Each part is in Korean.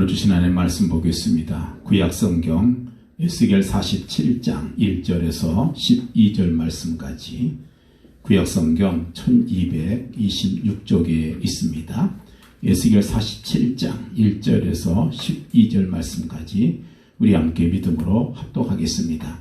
오늘 주신 하나님의 말씀 보겠습니다. 구약성경 에스겔 47장 1절에서 12절 말씀까지 구약성경 1226쪽에 있습니다. 에스겔 47장 1절에서 12절 말씀까지 우리 함께 믿음으로 합독하겠습니다.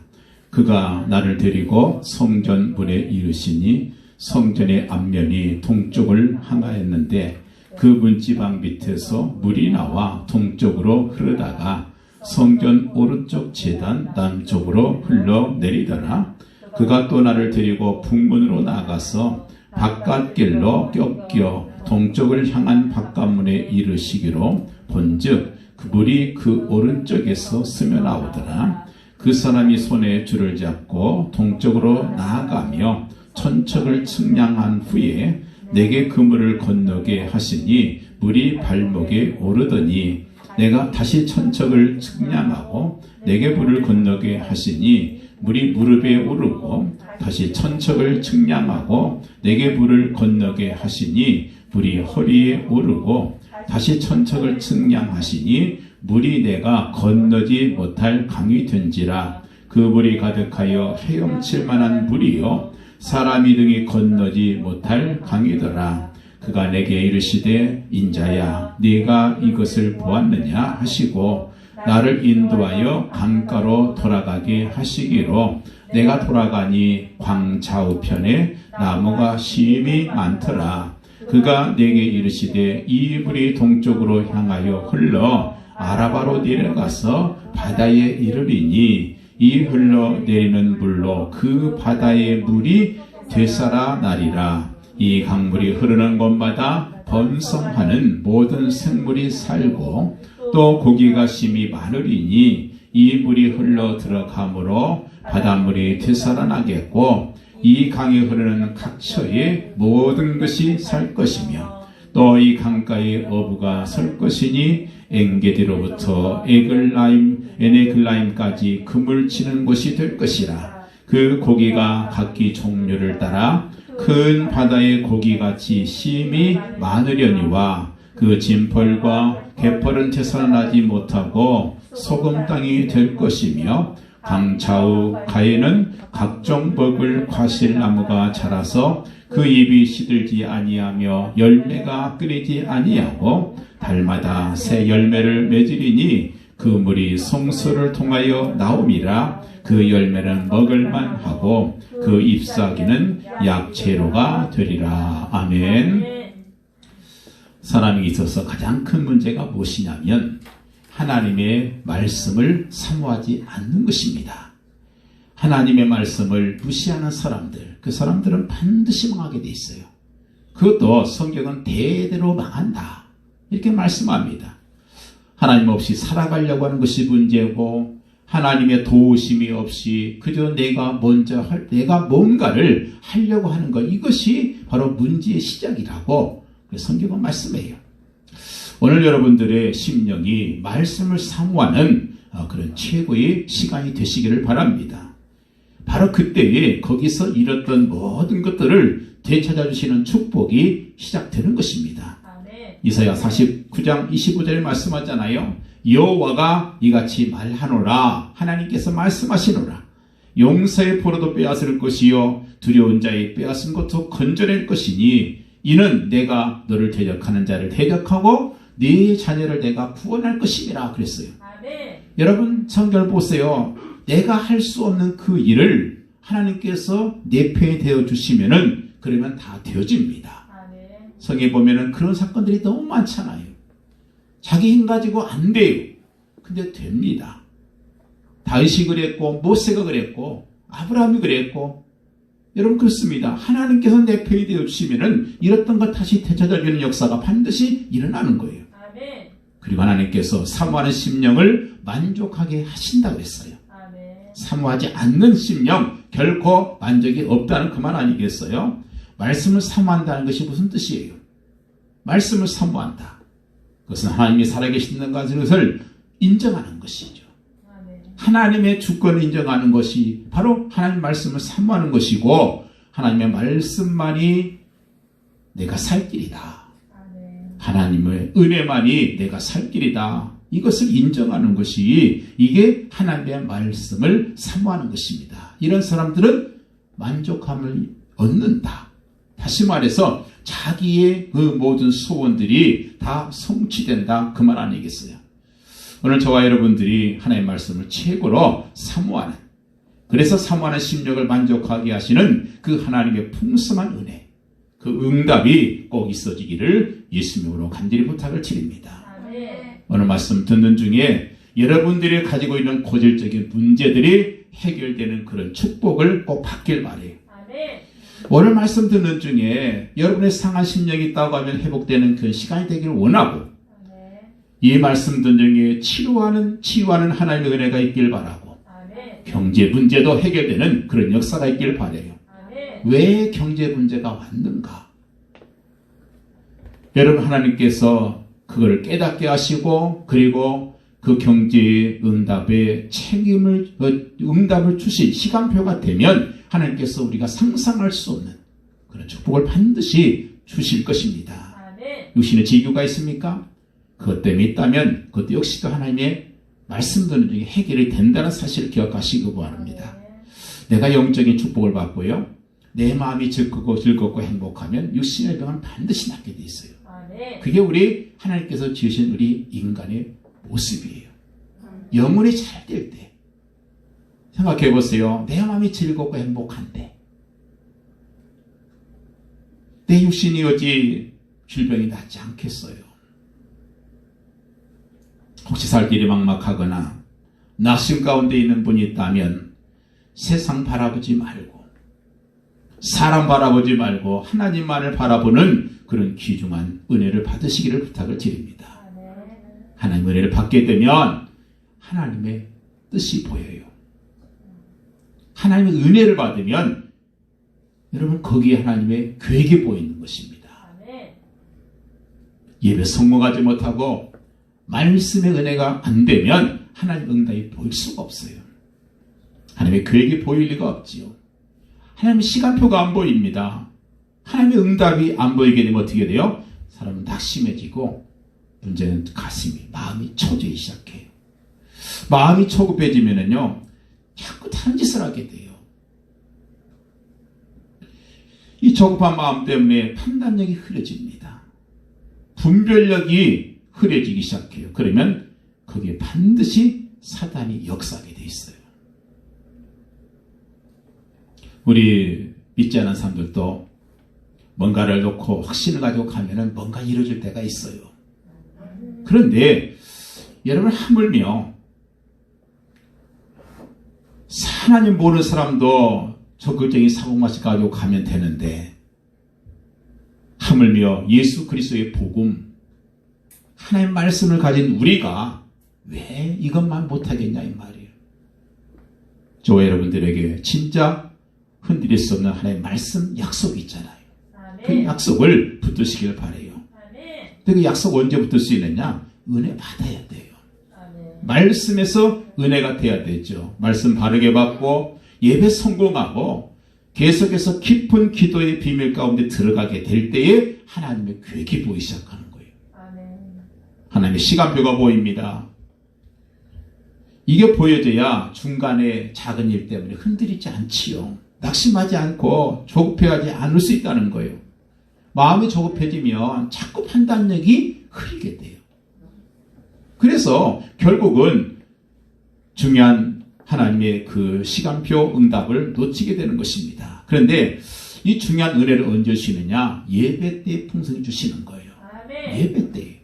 그가 나를 데리고 성전 문에 이르시니 성전의 앞면이 동쪽을 향하였는데 그 문지방 밑에서 물이 나와 동쪽으로 흐르다가 성전 오른쪽 제단 남쪽으로 흘러내리더라. 그가 또 나를 데리고 북문으로 나가서 바깥길로 껴 동쪽을 향한 바깥문에 이르시기로 본즉 그 물이 그 오른쪽에서 스며나오더라. 그 사람이 손에 줄을 잡고 동쪽으로 나아가며 천척을 측량한 후에 내게 그 물을 건너게 하시니 물이 발목에 오르더니 내가 다시 천척을 측량하고 내게 물을 건너게 하시니 물이 무릎에 오르고 다시 천척을 측량하고 내게 물을 건너게 하시니 물이 허리에 오르고 다시 천척을 측량하시니 물이 내가 건너지 못할 강이 된지라. 그 물이 가득하여 헤엄칠 만한 물이요 사람이 등이 건너지 못할 강이더라. 그가 내게 이르시되 인자야 네가 이것을 보았느냐 하시고 나를 인도하여 강가로 돌아가게 하시기로 내가 돌아가니 광 좌우편에 나무가 심히 많더라. 그가 내게 이르시되 이 물이 동쪽으로 향하여 흘러 아라바로 내려가서 바다에 이르리니 이 흘러내리는 물로 그 바다의 물이 되살아 나리라. 이 강물이 흐르는 곳마다 번성하는 모든 생물이 살고 또 고기가 심히 많으리니 이 물이 흘러 들어가므로 바닷물이 되살아나겠고 이 강이 흐르는 각처에 모든 것이 살 것이며 또 이 강가에 어부가 설 것이니 엔게디로부터 에네글라임까지 그물 치는 곳이 될 것이라. 그 고기가 각기 종류를 따라 큰 바다의 고기같이 심히 많으려니와 그 진펄과 개펄은 되살아나지 못하고 소금 땅이 될 것이며 강 좌우 가에는 각종 먹을 과실나무가 자라서 그 잎이 시들지 아니하며 열매가 끊이지 아니하고 달마다 새 열매를 맺으리니 그 물이 성소를 통하여 나옴이라. 그 열매는 먹을만하고 그 잎사귀는 약재료가 되리라. 아멘. 사람에게 있어서 가장 큰 문제가 무엇이냐면 하나님의 말씀을 사모하지 않는 것입니다. 하나님의 말씀을 무시하는 사람들, 그 사람들은 반드시 망하게 돼 있어요. 그것도 성경은 대대로 망한다 이렇게 말씀합니다. 하나님 없이 살아가려고 하는 것이 문제고 하나님의 도우심이 없이 그저 내가 뭔가를 하려고 하는 것, 이것이 바로 문제의 시작이라고 성경은 말씀해요. 오늘 여러분들의 심령이 말씀을 사모하는 그런 최고의 시간이 되시기를 바랍니다. 바로 그때에 거기서 잃었던 모든 것들을 되찾아주시는 축복이 시작되는 것입니다. 이사야 49장 25절에 말씀하잖아요. 여호와가 이같이 말하노라. 하나님께서 말씀하시노라. 용사의 포로도 빼앗을 것이요 두려운 자의 빼앗은 것도 건져낼 것이니 이는 내가 너를 대적하는 자를 대적하고 네 자녀를 내가 구원할 것임이라 그랬어요. 아멘. 여러분 성경을 보세요. 내가 할 수 없는 그 일을 하나님께서 내 편이 되어주시면은 그러면 다 되어집니다. 아멘. 성경에 보면은 그런 사건들이 너무 많잖아요. 자기 힘 가지고 안 돼요. 근데 됩니다. 다윗이 그랬고 모세가 그랬고 아브라함이 그랬고 여러분 그렇습니다. 하나님께서 내 편이 되어주시면은 잃었던 것 다시 되찾아주는 역사가 반드시 일어나는 거예요. 아멘. 그리고 하나님께서 사모하는 심령을 만족하게 하신다 그랬어요. 아멘. 사모하지 않는 심령 결코 만족이 없다는 그 말 아니겠어요? 말씀을 사모한다는 것이 무슨 뜻이에요? 말씀을 사모한다. 그것은 하나님이 살아계신다는 것을 인정하는 것이죠. 하나님의 주권을 인정하는 것이 바로 하나님의 말씀을 사모하는 것이고 하나님의 말씀만이 내가 살 길이다. 하나님의 은혜만이 내가 살 길이다. 이것을 인정하는 것이 이게 하나님의 말씀을 사모하는 것입니다. 이런 사람들은 만족함을 얻는다. 다시 말해서 자기의 그 모든 소원들이 다 성취된다. 그 말 아니겠어요? 오늘 저와 여러분들이 하나님의 말씀을 최고로 사모하는, 그래서 사모하는 심령을 만족하게 하시는 그 하나님의 풍성한 은혜, 그 응답이 꼭 있어지기를 예수님으로 간절히 부탁을 드립니다. 오늘 말씀 듣는 중에 여러분들이 가지고 있는 고질적인 문제들이 해결되는 그런 축복을 꼭 받길 바라요. 오늘 말씀 듣는 중에 여러분의 상한 심령이 있다고 하면 회복되는 그런 시간이 되기를 원하고, 이 말씀 듣는 중에 치유하는 하나님의 은혜가 있길 바라고, 경제 문제도 해결되는 그런 역사가 있길 바라요. 왜 경제 문제가 왔는가? 여러분, 하나님께서 그걸 깨닫게 하시고, 그리고 그 경제의 응답의 응답을 주신 시간표가 되면 하나님께서 우리가 상상할 수 없는 그런 축복을 반드시 주실 것입니다. 육신의 지교가 있습니까? 그것 때문에 있다면 그것도 역시도 하나님의 말씀 듣는 중에 해결이 된다는 사실을 기억하시기 바랍니다. 내가 영적인 축복을 받고요, 내 마음이 즐겁고 행복하면 육신의 병은 반드시 낫게 돼 있어요. 그게 우리 하나님께서 지으신 우리 인간의 모습이에요. 영혼이 잘 될 때 생각해 보세요. 내 마음이 즐겁고 행복한데 내 육신이 어찌 질병이 낫지 않겠어요? 혹시 살 길이 막막하거나 낙심 가운데 있는 분이 있다면 세상 바라보지 말고, 사람 바라보지 말고 하나님만을 바라보는 그런 귀중한 은혜를 받으시기를 부탁을 드립니다. 하나님의 은혜를 받게 되면 하나님의 뜻이 보여요. 하나님의 은혜를 받으면 여러분 거기에 하나님의 계획이 보이는 것입니다. 예배 성공하지 못하고 말씀의 은혜가 안 되면 하나님의 응답이 보일 수가 없어요. 하나님의 계획이 보일 리가 없지요. 하나님의 시간표가 안 보입니다. 하나님의 응답이 안 보이게 되면 어떻게 돼요? 사람은 낙심해지고, 문제는 가슴이, 마음이 초조해지기 시작해요. 마음이 초급해지면은요, 자꾸 다른 짓을 하게 돼요. 이 조급한 마음 때문에 판단력이 흐려집니다. 분별력이 흐려지기 시작해요. 그러면 거기에 반드시 사단이 역사하게 돼 있어요. 우리 믿지 않은 사람들도 뭔가를 놓고 확신을 가지고 가면은 뭔가 이루어질 때가 있어요. 그런데 여러분, 하물며 하나님 모르는 사람도 적극적인 사고맛을 가지고 가면 되는데, 하물며 예수 그리스도의 복음, 하나님 말씀을 가진 우리가 왜 이것만 못하겠냐 이 말이에요. 저 여러분들에게 진짜 흔들릴 수 없는 하나님의 말씀 약속이 있잖아요. 그 약속을 붙드시길 바라요. 근데 그 약속 언제 붙들 수 있느냐? 은혜 받아야 돼요. 말씀에서 은혜가 돼야 되죠. 말씀 바르게 받고 예배 성공하고 계속해서 깊은 기도의 비밀 가운데 들어가게 될 때에 하나님의 계획이 보이기 시작하는 거예요. 하나님의 시간표가 보입니다. 이게 보여져야 중간에 작은 일 때문에 흔들리지 않지요. 낙심하지 않고 조급해하지 않을 수 있다는 거예요. 마음이 조급해지면 자꾸 판단력이 흐리게 돼요. 그래서 결국은 중요한 하나님의 그 시간표 응답을 놓치게 되는 것입니다. 그런데 이 중요한 은혜를 언제 주시느냐? 예배 때 풍성히 주시는 거예요. 예배 때.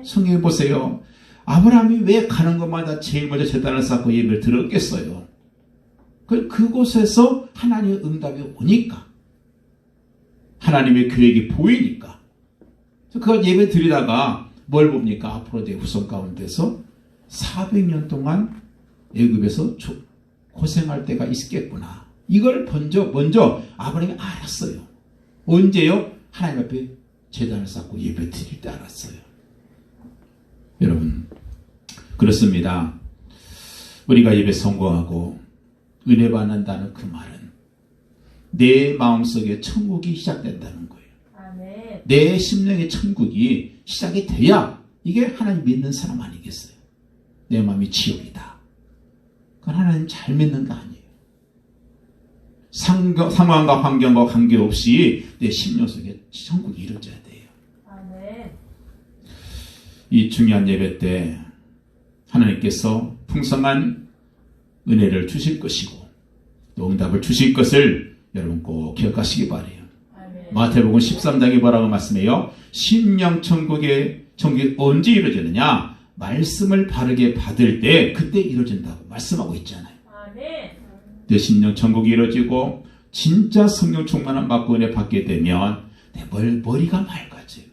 성경에 보세요. 아브라함이 왜 가는 것마다 제일 먼저 제단을 쌓고 예배를 드렸겠어요? 그곳에서 하나님의 응답이 오니까, 하나님의 계획이 보이니까. 그걸 예배 드리다가 뭘 봅니까? 앞으로 내 후손 가운데서 400년 동안 애굽에서 고생할 때가 있겠구나. 이걸 먼저 아브라함이 알았어요. 언제요? 하나님 앞에 제단을 쌓고 예배 드릴 때 알았어요. 여러분, 그렇습니다. 우리가 예배 성공하고 은혜 받는다는 그 말은 내 마음속에 천국이 시작된다는 거예요. 내 심령의 천국이 시작이 돼야 이게 하나님 믿는 사람 아니겠어요? 내 마음이 지옥이다. 그건 하나님 잘 믿는 거 아니에요. 상황과 환경과 관계없이 내 심령 속에 천국이 이루어져야 돼요. 이 중요한 예배 때 하나님께서 풍성한 은혜를 주실 것이고 또 응답을 주실 것을 여러분 꼭 기억하시기 바라요. 마태복음 13장에 뭐라고 말씀해요? 심령 천국이 언제 이루어지느냐? 말씀을 바르게 받을 때 그때 이루어진다고 말씀하고 있잖아요. 내 심령 천국이 이루어지고 진짜 성령 충만한 받고 은혜 받게 되면 내 머리가 맑아져요.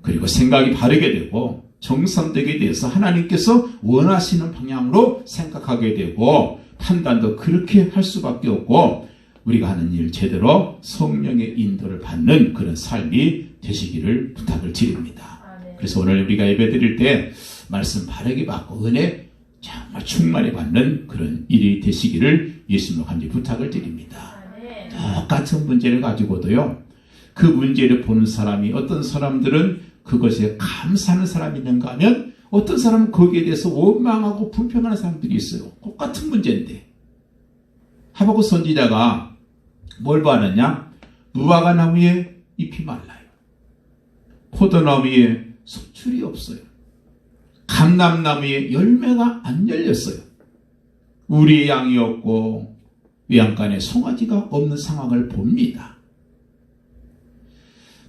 그리고 생각이 바르게 되고 정상되게 돼서 하나님께서 원하시는 방향으로 생각하게 되고 판단도 그렇게 할 수밖에 없고 우리가 하는 일 제대로 성령의 인도를 받는 그런 삶이 되시기를 부탁을 드립니다. 그래서 오늘 우리가 예배드릴 때 말씀 바르게 받고 은혜 정말 충만히 받는 그런 일이 되시기를 예수님으로 간절히 부탁을 드립니다. 똑같은 문제를 가지고도요. 그 문제를 보는 사람이 어떤 사람들은 그것에 감사하는 사람이 있는가 하면 어떤 사람은 거기에 대해서 원망하고 불평하는 사람들이 있어요. 똑같은 문제인데 하박국 선지자가 뭘 봤느냐? 무화과 나무에 잎이 말라요. 포도나무에 소출이 없어요. 감람나무에 열매가 안 열렸어요. 우리의 양이 없고 외양간에 송아지가 없는 상황을 봅니다.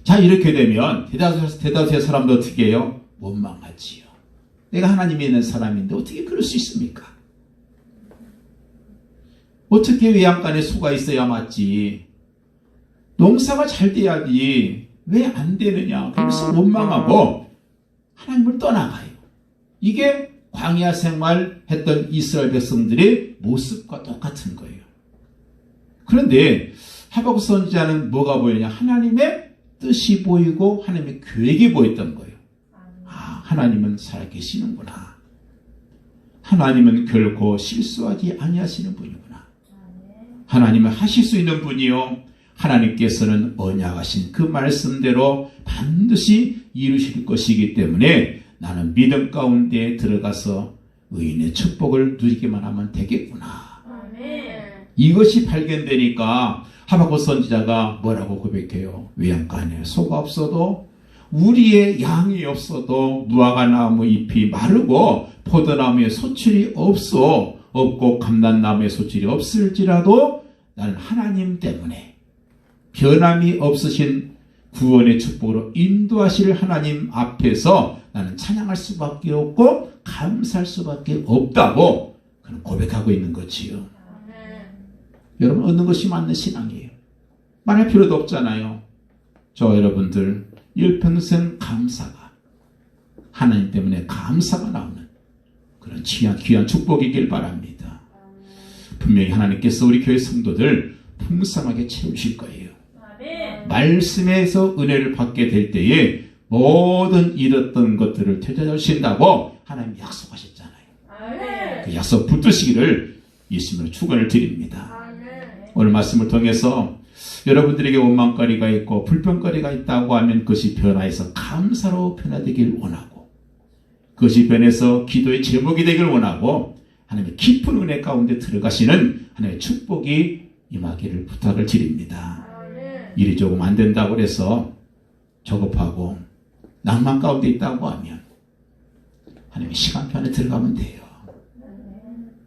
자, 이렇게 되면 대다수의 사람도 어떻게 해요? 원망하지요. 내가 하나님이 있는 사람인데 어떻게 그럴 수 있습니까? 어떻게 외양간에 소가 있어야 맞지? 농사가 잘 돼야지 왜 안 되느냐? 그래서 원망하고 하나님을 떠나가요. 이게 광야 생활했던 이스라엘 백성들의 모습과 똑같은 거예요. 그런데 하박국 선지자는 뭐가 보이냐? 하나님의 뜻이 보이고 하나님의 계획이 보였던 거예요. 아, 하나님은 살아계시는구나. 하나님은 결코 실수하지 아니하시는 분이구나. 하나님은 하실 수 있는 분이요. 하나님께서는 언약하신 그 말씀대로 반드시 이루실 것이기 때문에 나는 믿음 가운데 들어가서 의인의 축복을 누리기만 하면 되겠구나. 이것이 발견되니까 하박국 선지자가 뭐라고 고백해요? 외양간에 소가 없어도 우리의 양이 없어도 무화과 나무 잎이 마르고 포도나무에 소출이 없고 감람나무에 소출이 없을지라도 나는 하나님 때문에 변함이 없으신 구원의 축복으로 인도하실 하나님 앞에서 나는 찬양할 수밖에 없고 감사할 수밖에 없다고 그는 고백하고 있는 거지요. 여러분 얻는 것이 맞는 신앙이에요. 말할 필요도 없잖아요. 저 여러분들 일평생 감사가 하나님 때문에 감사가 나오는 그런 귀한 축복이길 바랍니다. 분명히 하나님께서 우리 교회 성도들 풍성하게 채우실 거예요. 말씀에서 은혜를 받게 될 때에 모든 잃었던 것들을 되찾으신다고 하나님 약속하셨잖아요. 그 약속 붙드시기를 예수님으로 축원을 드립니다. 오늘 말씀을 통해서 여러분들에게 원망거리가 있고 불평거리가 있다고 하면 그것이 변화해서 감사로 변화되길 원하고 그것이 변해서 기도의 제목이 되길 원하고 하나님의 깊은 은혜 가운데 들어가시는 하나님의 축복이 임하기를 부탁을 드립니다. 일이 조금 안 된다고 해서 조급하고 낭만 가운데 있다고 하면 하나님의 시간편에 들어가면 돼요.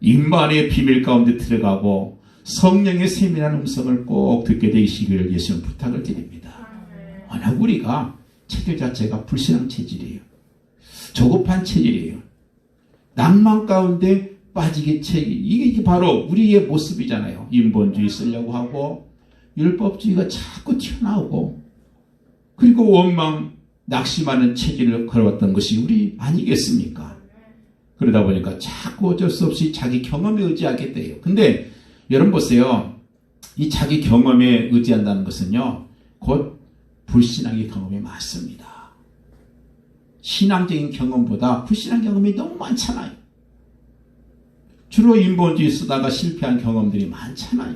임반의 비밀 가운데 들어가고 성령의 세밀한 음성을 꼭 듣게 되시기를 예수님 부탁을 드립니다. 워낙 우리가 체질 자체가 불신앙 체질이에요. 조급한 체질이에요. 낭만 가운데 빠지게 체질. 이게 바로 우리의 모습이잖아요. 인본주의 쓰려고 하고 율법주의가 자꾸 튀어나오고 그리고 원망, 낙심하는 체질을 걸어왔던 것이 우리 아니겠습니까? 그러다 보니까 자꾸 어쩔 수 없이 자기 경험에 의지하게 돼요. 근데 여러분 보세요. 이 자기 경험에 의지한다는 것은요. 곧 불신앙의 경험이 많습니다. 신앙적인 경험보다 불신앙 경험이 너무 많잖아요. 주로 인본주의 쓰다가 실패한 경험들이 많잖아요.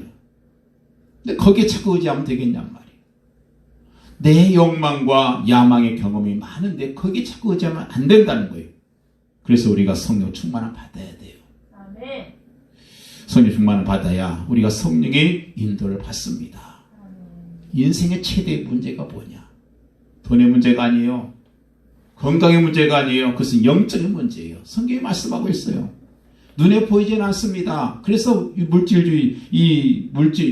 근데 거기에 자꾸 의지하면 되겠냔 말이에요. 내 욕망과 야망의 경험이 많은데 거기에 자꾸 의지하면 안 된다는 거예요. 그래서 우리가 성령 충만을 받아야 돼요. 아멘. 성령 충만을 받아야 우리가 성령의 인도를 받습니다. 인생의 최대의 문제가 뭐냐? 돈의 문제가 아니에요. 건강의 문제가 아니에요. 그것은 영적인 문제예요. 성경이 말씀하고 있어요. 눈에 보이지는 않습니다. 그래서 물질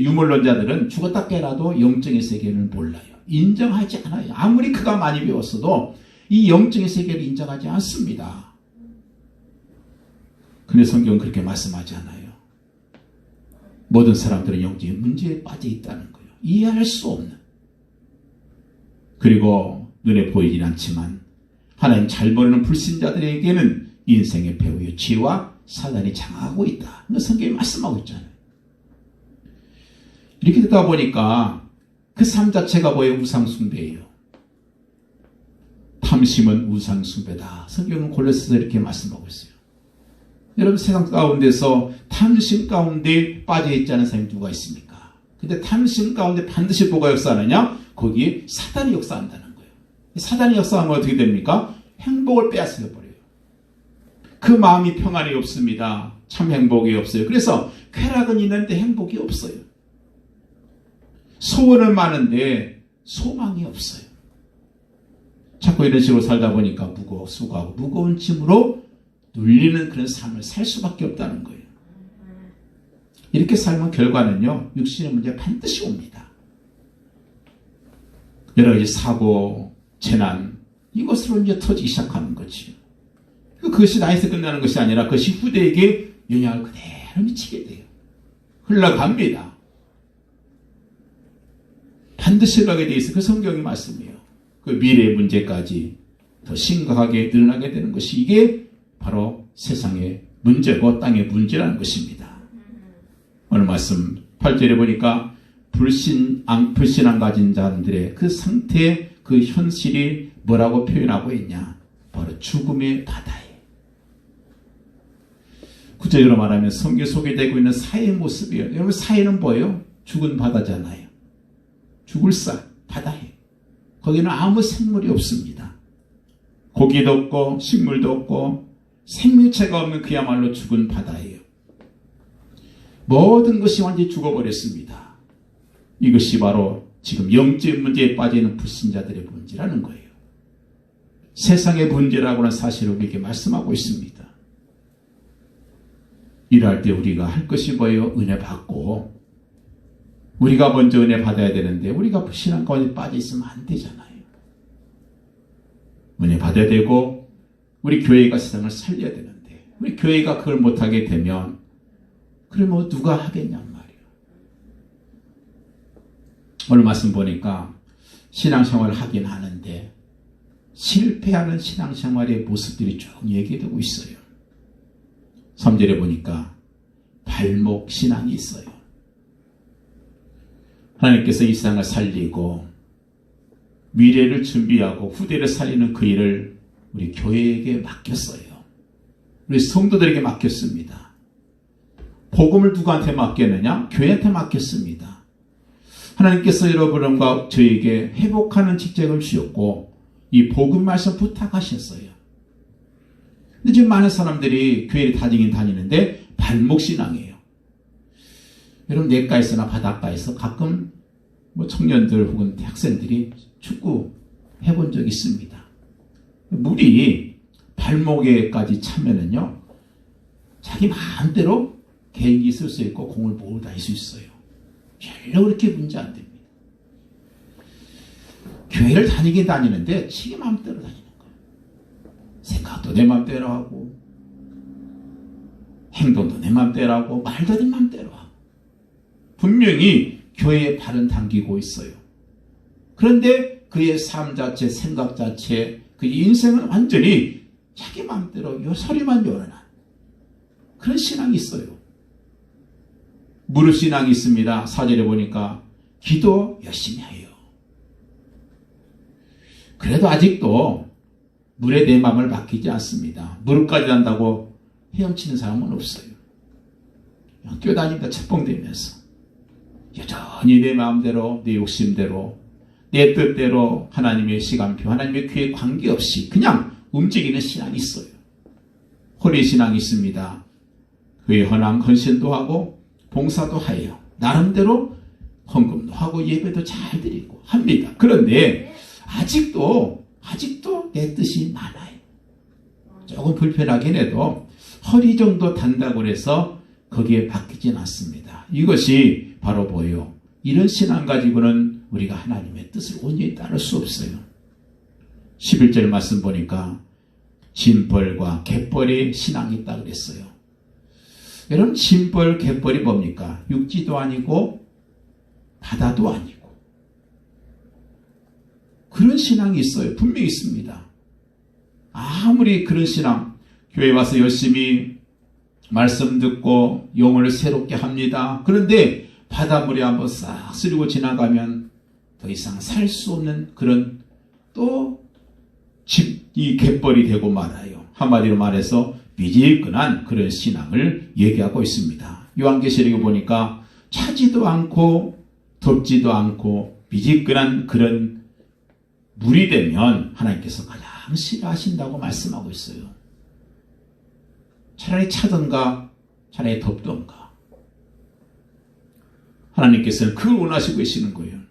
유물론자들은 죽었다 깨라도 영적인 세계를 몰라요. 인정하지 않아요. 아무리 그가 많이 배웠어도 이 영적인 세계를 인정하지 않습니다. 근데 성경은 그렇게 말씀하지 않아요. 모든 사람들은 영적인 문제에 빠져 있다는 거예요. 이해할 수 없는. 그리고 눈에 보이진 않지만 하나님 잘 모르는 불신자들에게는 인생의 배후의 죄와 사단이 장악하고 있다. 성경이 말씀하고 있잖아요. 이렇게 듣다 보니까 그 삶 자체가 뭐예요? 우상숭배예요. 탐심은 우상숭배다. 성경은 골로새서 이렇게 말씀하고 있어요. 여러분 세상 가운데서 탐심 가운데 빠져있지 않은 사람이 누가 있습니까? 근데 탐심 가운데 반드시 뭐가 역사하느냐? 거기에 사단이 역사한다는 거예요. 사단이 역사하면 어떻게 됩니까? 행복을 빼앗겨 버려요. 그 마음이 평안이 없습니다. 참 행복이 없어요. 그래서 쾌락은 있는데 행복이 없어요. 소원은 많은데 소망이 없어요. 자꾸 이런 식으로 살다 보니까 수고하고 무거운 짐으로 눌리는 그런 삶을 살 수밖에 없다는 거예요. 이렇게 살면 결과는요, 육신의 문제 반드시 옵니다. 여러 가지 사고, 재난, 이것으로 이제 터지기 시작하는 거지요. 그것이 나에서 끝나는 것이 아니라 그것이 후대에게 영향을 그대로 미치게 돼요. 흘러갑니다. 반드시 흘러가게 돼 있어요. 그 성경의 말씀이에요. 그 미래의 문제까지 더 심각하게 늘어나게 되는 것이 이게 바로 세상의 문제고 땅의 문제라는 것입니다. 오늘 말씀 8절에 보니까 불신앙 가진 자들의 그 상태, 그 현실이 뭐라고 표현하고 있냐? 바로 죽음의 바다에. 구체적으로 말하면 성경에 소개되고 있는 사회의 모습이에요. 여러분 사회는 뭐예요? 죽은 바다잖아요. 죽을 바다에. 거기는 아무 생물이 없습니다. 고기도 없고 식물도 없고 생명체가 없는 그야말로 죽은 바다예요. 모든 것이 완전히 죽어버렸습니다. 이것이 바로 지금 영적 문제에 빠지는 불신자들의 문제라는 거예요. 세상의 문제라고는 사실을 우리에게 말씀하고 있습니다. 일할 때 우리가 할 것이 뭐예요? 은혜 받고 우리가 먼저 은혜 받아야 되는데 우리가 신앙 가운데 빠져 있으면 안 되잖아요. 은혜 받아야 되고 우리 교회가 세상을 살려야 되는데 우리 교회가 그걸 못하게 되면 그러면 누가 하겠냔 말이에요. 오늘 말씀 보니까 신앙생활을 하긴 하는데 실패하는 신앙생활의 모습들이 쭉 얘기되고 있어요. 3절에 보니까 발목 신앙이 있어요. 하나님께서 이 세상을 살리고 미래를 준비하고 후대를 살리는 그 일을 우리 교회에게 맡겼어요. 우리 성도들에게 맡겼습니다. 복음을 누구한테 맡겼느냐? 교회한테 맡겼습니다. 하나님께서 여러분과 저에게 회복하는 직책을 주셨고 이 복음 말씀 부탁하셨어요. 근데 지금 많은 사람들이 교회를 다니긴 다니는데 발목신앙이에요. 여러분 냇가에서나 바닷가에서 가끔 청년들 혹은 학생들이 축구 해본 적이 있습니다. 물이 발목에까지 차면은요 자기 마음대로 개인기 쓸 수 있고 공을 몰고 다닐 수 있어요. 별로 그렇게 문제 안 됩니다. 교회를 다니긴 다니는데 지금 마음대로 다니는 거예요. 생각도 내 마음대로 하고 행동도 내 마음대로 하고 말도 내 마음대로 하고 분명히 교회에 발은 당기고 있어요. 그런데 그의 삶 자체, 생각 자체, 그 인생은 완전히 자기 마음대로 요소리만 열어놔. 그런 신앙이 있어요. 무릎 신앙이 있습니다. 4절에 보니까 기도 열심히 해요. 그래도 아직도 물에 내 마음을 맡기지 않습니다. 무릎까지 한다고 헤엄치는 사람은 없어요. 뛰어다닙니다. 책봉되면서. 여전히 내 마음대로, 내 욕심대로, 내 뜻대로 하나님의 시간표, 하나님의 귀에 관계없이 그냥 움직이는 신앙이 있어요. 호리 신앙이 있습니다. 그의 헌왕 헌신도 하고 봉사도 하여 나름대로 헌금도 하고 예배도 잘 드리고 합니다. 그런데 아직도 내 뜻이 많아요. 조금 불편하긴 해도 허리 정도 단다고 해서 거기에 바뀌진 않습니다. 이것이 바로 뭐예요? 이런 신앙 가지고는 우리가 하나님의 뜻을 온전히 따를 수 없어요. 11절 말씀 보니까 진벌과 갯벌의 신앙이 있다고 그랬어요. 여러분, 진벌, 갯벌이 뭡니까? 육지도 아니고 바다도 아니고 그런 신앙이 있어요. 분명히 있습니다. 아무리 그런 신앙, 교회 와서 열심히 말씀 듣고 영혼을 새롭게 합니다. 그런데 바닷물에 한번 싹 쓰리고 지나가면 더 이상 살 수 없는 그런 또 이 갯벌이 되고 말아요. 한마디로 말해서 미지근한 그런 신앙을 얘기하고 있습니다. 요한계시록에 보니까 차지도 않고 덥지도 않고 미지근한 그런 물이 되면 하나님께서 가장 싫어하신다고 말씀하고 있어요. 차라리 차든가 차라리 덥던가 하나님께서는 그걸 원하시고 계시는 거예요.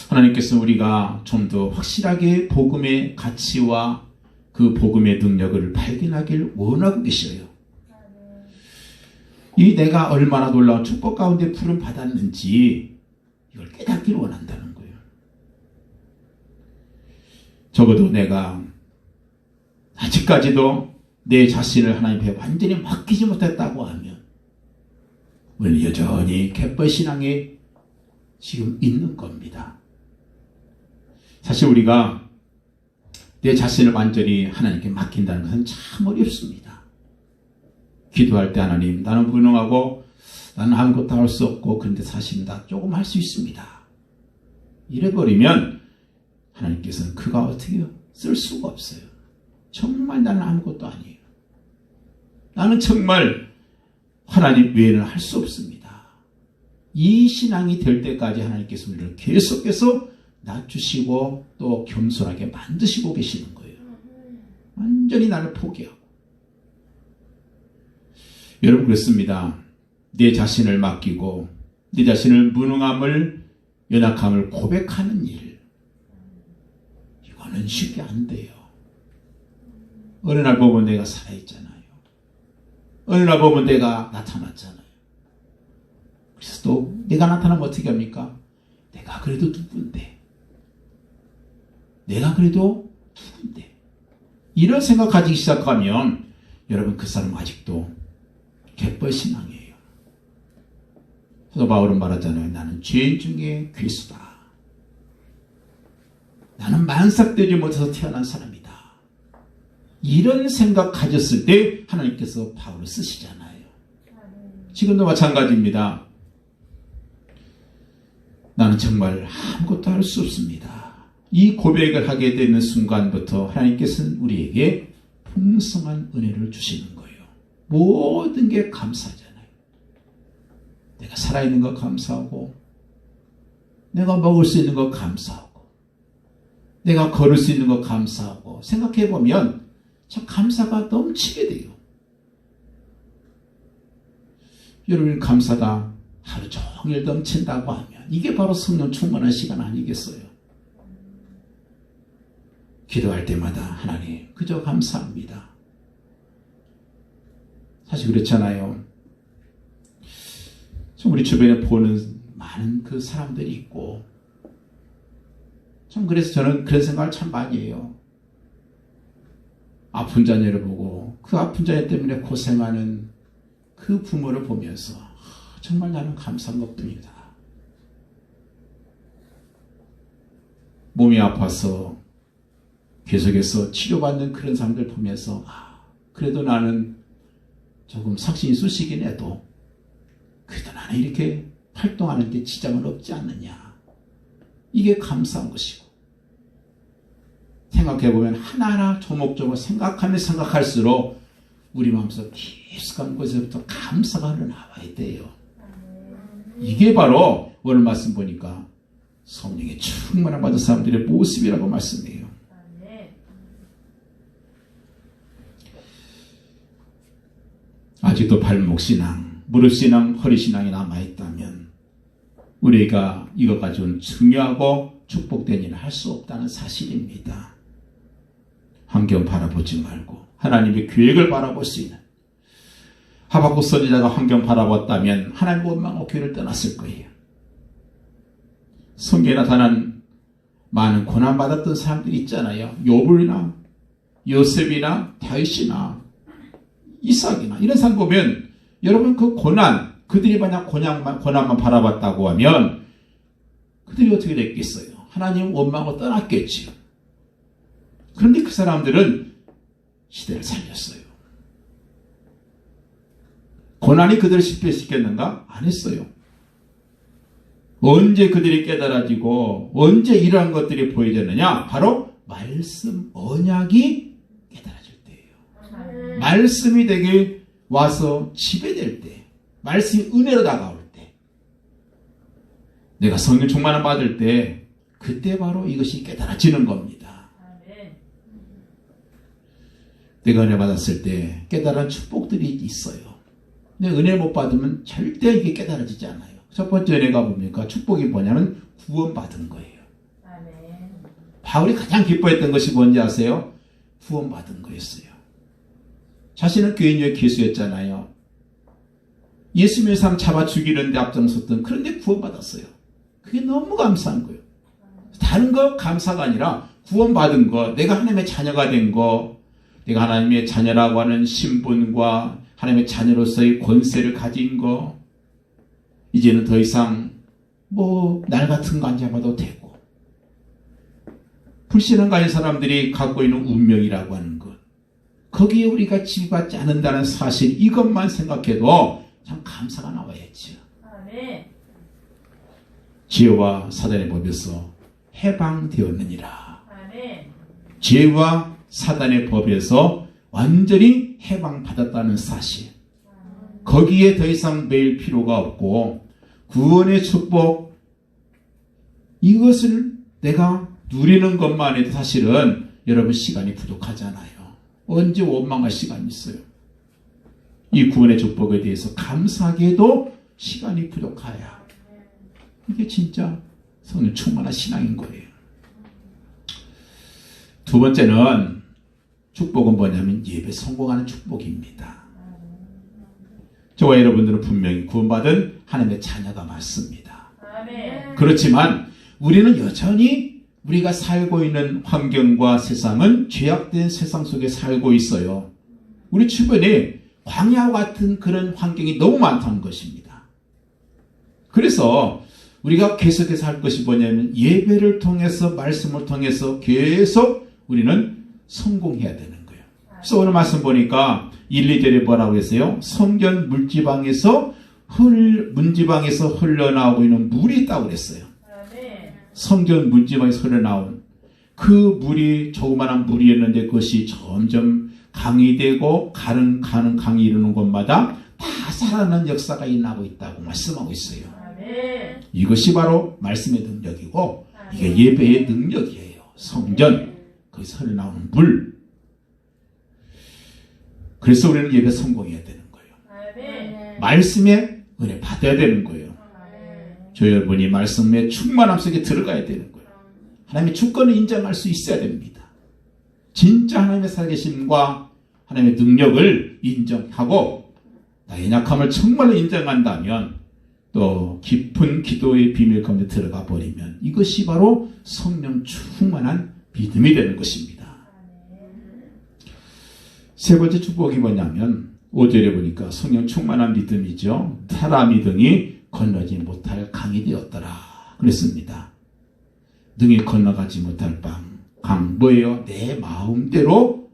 하나님께서는 우리가 좀 더 확실하게 복음의 가치와 그 복음의 능력을 발견하길 원하고 계셔요. 이 내가 얼마나 놀라운 축복 가운데 부름 받았는지 이걸 깨닫기를 원한다는 거예요. 적어도 내가 아직까지도 내 자신을 하나님 앞에 완전히 맡기지 못했다고 하면 우리는 여전히 갯벌 신앙에 지금 있는 겁니다. 사실 우리가 내 자신을 완전히 하나님께 맡긴다는 것은 참 어렵습니다. 기도할 때 하나님, 나는 무능하고 나는 아무것도 할 수 없고 그런데 사실 나 조금 할 수 있습니다. 이래버리면 하나님께서는 그가 어떻게 쓸 수가 없어요. 정말 나는 아무것도 아니에요. 나는 정말 하나님 외에는 할 수 없습니다. 이 신앙이 될 때까지 하나님께서 우리를 계속해서 낮추시고 또 겸손하게 만드시고 계시는 거예요. 완전히 나를 포기하고. 여러분 그렇습니다. 내 자신을 맡기고 내 자신을 무능함을 연약함을 고백하는 일, 이거는 쉽게 안 돼요. 어느 날 보면 내가 살아있잖아요. 어느 날 보면 내가 나타났잖아요. 그래서 또 내가 나타나면 어떻게 합니까? 내가 그래도 누군데, 내가 그래도 누군데, 이런 생각 가지기 시작하면 여러분 그 사람 아직도 갯벌 신앙이에요. 사도 바울은 말하잖아요. 나는 죄인 중에 괴수다. 나는 만삭되지 못해서 태어난 사람이다. 이런 생각 가졌을 때 하나님께서 바울을 쓰시잖아요. 지금도 마찬가지입니다. 나는 정말 아무것도 할 수 없습니다. 이 고백을 하게 되는 순간부터 하나님께서는 우리에게 풍성한 은혜를 주시는 거예요. 모든 게 감사하잖아요. 내가 살아있는 거 감사하고, 내가 먹을 수 있는 거 감사하고, 내가 걸을 수 있는 거 감사하고, 생각해보면 참 감사가 넘치게 돼요. 여러분 감사가 하루 종일 넘친다고 하면 이게 바로 성령 충만한 시간 아니겠어요? 기도할 때마다 하나님 그저 감사합니다. 사실 그렇잖아요. 우리 주변에 보는 많은 그 사람들이 있고, 참 그래서 저는 그런 생각을 참 많이 해요. 아픈 자녀를 보고 그 아픈 자녀 때문에 고생하는 그 부모를 보면서 정말 나는 감사한 것뿐이다. 몸이 아파서 계속해서 치료받는 그런 사람들 보면서 그래도 나는 조금 상신이 쑤시긴 해도 그래도 나는 이렇게 활동하는 데 지장은 없지 않느냐. 이게 감사한 것이고, 생각해보면 하나하나 조목조목 생각할수록 우리 마음속 깊숙한 곳에서부터 감사가 흘러나와야 돼요. 이게 바로 오늘 말씀 보니까 성령의 충만함 받은 사람들의 모습이라고 말씀해요. 아직도 발목신앙, 무릎신앙, 허리신앙이 남아있다면 우리가 이것 가지고는 중요하고 축복된 일을 할 수 없다는 사실입니다. 환경 바라보지 말고 하나님의 계획을 바라볼 수 있는, 하박국 선지자가 환경 바라봤다면 하나님 원망하고 교회를 떠났을 거예요. 성경에 나타난 많은 고난받았던 사람들이 있잖아요. 욥이나 요셉이나 다윗이나 이삭이나 이런 사람 보면 여러분 그 고난, 그들이 만약 고난만 바라봤다고 하면 그들이 어떻게 됐겠어요? 하나님 원망하고 떠났겠지요. 그런데 그 사람들은 시대를 살렸어요. 고난이 그들을 실패시켰는가? 안 했어요. 언제 그들이 깨달아지고 언제 이러한 것들이 보여졌느냐? 바로 말씀 언약이 깨달아질 때예요. 말씀이 되게 와서 지배될 때, 말씀이 은혜로 다가올 때, 내가 성령 충만함 받을 때, 그때 바로 이것이 깨달아지는 겁니다. 내가 은혜 받았을 때 깨달은 축복들이 있어요. 근데 은혜 못 받으면 절대 이게 깨달아지지 않아요. 첫 번째 은혜가 뭡니까? 축복이 뭐냐면 구원받은 거예요. 바울이 가장 기뻐했던 것이 뭔지 아세요? 구원받은 거였어요. 자신은 교인의 기수였잖아요. 예수 믿는 사람 잡아 죽이는데 앞장섰던, 그런데 구원받았어요. 그게 너무 감사한 거예요. 다른 거 감사가 아니라 구원받은 거, 내가 하나님의 자녀가 된 거, 내가 하나님의 자녀라고 하는 신분과 하나님의 자녀로서의 권세를 가진 거, 이제는 더 이상 날 같은 거 안 잡아도 되고, 불신앙 가진 사람들이 갖고 있는 운명이라고 하는 것, 거기에 우리가 지배받지 않는다는 사실, 이것만 생각해도 참 감사가 나와야지요. 죄와 사단의 법에서 해방되었느니라. 죄와 사단의 법에서 완전히 해방받았다는 사실, 거기에 더 이상 매일 필요가 없고 구원의 축복, 이것을 내가 누리는 것만 해도 사실은 여러분 시간이 부족하잖아요. 언제 원망할 시간이 있어요? 이 구원의 축복에 대해서 감사하게도 시간이 부족하야. 이게 진짜 성령 충만한 신앙인 거예요. 두 번째는, 축복은 뭐냐면 예배 성공하는 축복입니다. 저와 여러분들은 분명히 구원받은 하나님의 자녀가 맞습니다. 그렇지만 우리는 여전히 우리가 살고 있는 환경과 세상은 죄악된 세상 속에 살고 있어요. 우리 주변에 광야와 같은 그런 환경이 너무 많다는 것입니다. 그래서 우리가 계속해서 할 것이 뭐냐면 예배를 통해서, 말씀을 통해서 계속 우리는 성공해야 되는 거예요. 그래서 오늘 말씀 보니까 1, 2절에 뭐라고 했어요? 성전 문지방에서 흘러나오고 있는 물이 있다고 그랬어요. 성전 문지방에서 흘러나온 그 물이 조그마한 물이었는데 그것이 점점 강이 되고 가는 강이 이르는 곳마다 다 살아나는 역사가 일어나고 있다고 말씀하고 있어요. 이것이 바로 말씀의 능력이고 이게 예배의 능력이에요. 성전, 거기서 흘러나오는 물. 그래서 우리는 예배 성공해야 되는 거예요. 말씀의 은혜 받아야 되는 거예요. 저 여러분이 말씀의 충만함 속에 들어가야 되는 거예요. 하나님의 주권을 인정할 수 있어야 됩니다. 진짜 하나님의 살아계심과 하나님의 능력을 인정하고 나의 약함을 정말로 인정한다면 또 깊은 기도의 비밀 가운데 들어가 버리면 이것이 바로 성령 충만한 믿음이 되는 것입니다. 세 번째 축복이 뭐냐면 5절에 보니까 성령 충만한 믿음이죠. 사람이 등이 건너지 못할 강이 되었더라 그랬습니다. 등이 건너가지 못할 강 뭐예요? 내 마음대로